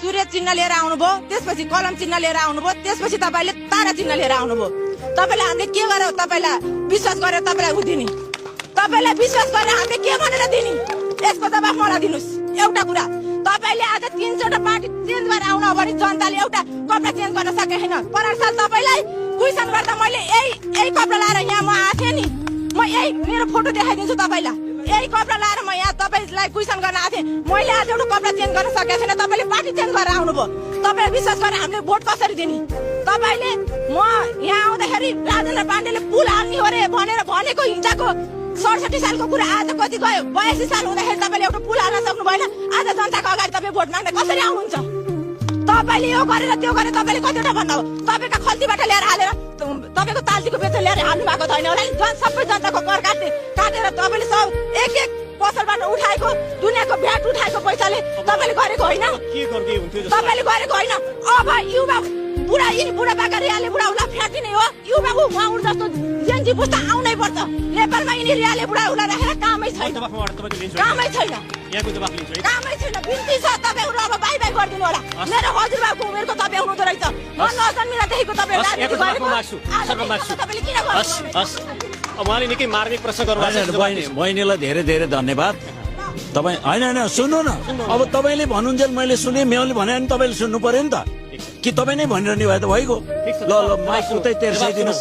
सूर्य चिन्ह लिएर आउनुभयो, त्यसपछि कलम चिन्ह लिएर आउनुभयो, त्यसपछि तपाईले तारा चिन्ह लिएर आउनुभयो। तपाईले हामीले के गरेर तपाईलाई विश्वास गरेर तपाईलाई उदिने, तपाईलाई विश्वास गरेर हामीले के भनेर दिने, यसको जवाफ मलाई दिनुस्। एउटा कुरा, तपाईले आज 300 पार्टी चेन्ज गरेर आउनु भने जनताले एउटा कपडा चेन्ज गर्न सके छैन। पर साल तपाईलाई क्वेसन गर्दा मैले यही कपडा लाएर यहाँ म आथे नि, म यही मेरो फोटो देखाइदिन्छु तपाईलाई। यही कपडा लाएर म यहाँ तपाईलाई क्वेसन गर्न आथे, मैले आज एउटा कपडा चेन्ज गर्न सकेको छैन। तपाईले पार्टी चेन्ज गरेर आउनुभयो, तपाईलाई विश्वास गरेर हामीले भोट कसरी दिने? तपाईले म यहाँ आउँदाखेरि राजेन्द्र पाण्डेले पुल हाल्ने हो रे भनेर भनेको हिजोको 67 सालको कुरा आज कति गयो? 82 साल हुँदाखेरि तपाईले एउटा पुल हाल्न सक्नु भएन। आज जनताको अगाडि तपाईँ भोट माग्न कसरी आउनुहुन्छ? तपाईले यो गरेर त्यो गरेर तपाईले कतिवटा भन्नु हो? तपाईका खल्तीबाट ल्याएर हालेर तपाईको तालजीको बेचन ल्याएर हाल्नु भएको छैन होला नि। सबै जनताको कर काटेर तपाईले सब एक पसलबाट उठाएको दुनियाँको भ्याट उठाएको पैसाले तपाईले गरेको होइन, तपाईले गरेको होइन। अब युवा बुढा बाका रियाले बुढा उला फ्याँकिने हो। युवाको उहाँ जस्तो जेन्जी पुस्ता आउनै पर्छ। नेपालमा यिनी रियाले बुढा उला राखेर कामै छैन, कामै छैन, कामै छैन। बिन्ती छ तपाईहरु अब बाइ बाइ गरिदिनु होला। मेरो हजुरबाबुको उमेरको तपाईँ हुनुहुँदो रहेछ। म नजन्मिँदादेखिको तपाईँ राजनीति गरेको। तपाईले किन गर्नु? अब उहाँले निकै मार्मिक प्रश्न गर्नुभएको छ। बहिनीलाई धेरै धेरै धन्यवाद। तपाईँ होइन सुन्नु न, अब तपाईँले भन्नुहुन्छ मैले सुने, मेयरले भने भने तपाईँले सुन्नु पर्यो नि त। कि तपाईँ नै भनिरहने भए त भइगयो। ल माइक उतै तेर्साइदिनुहोस्।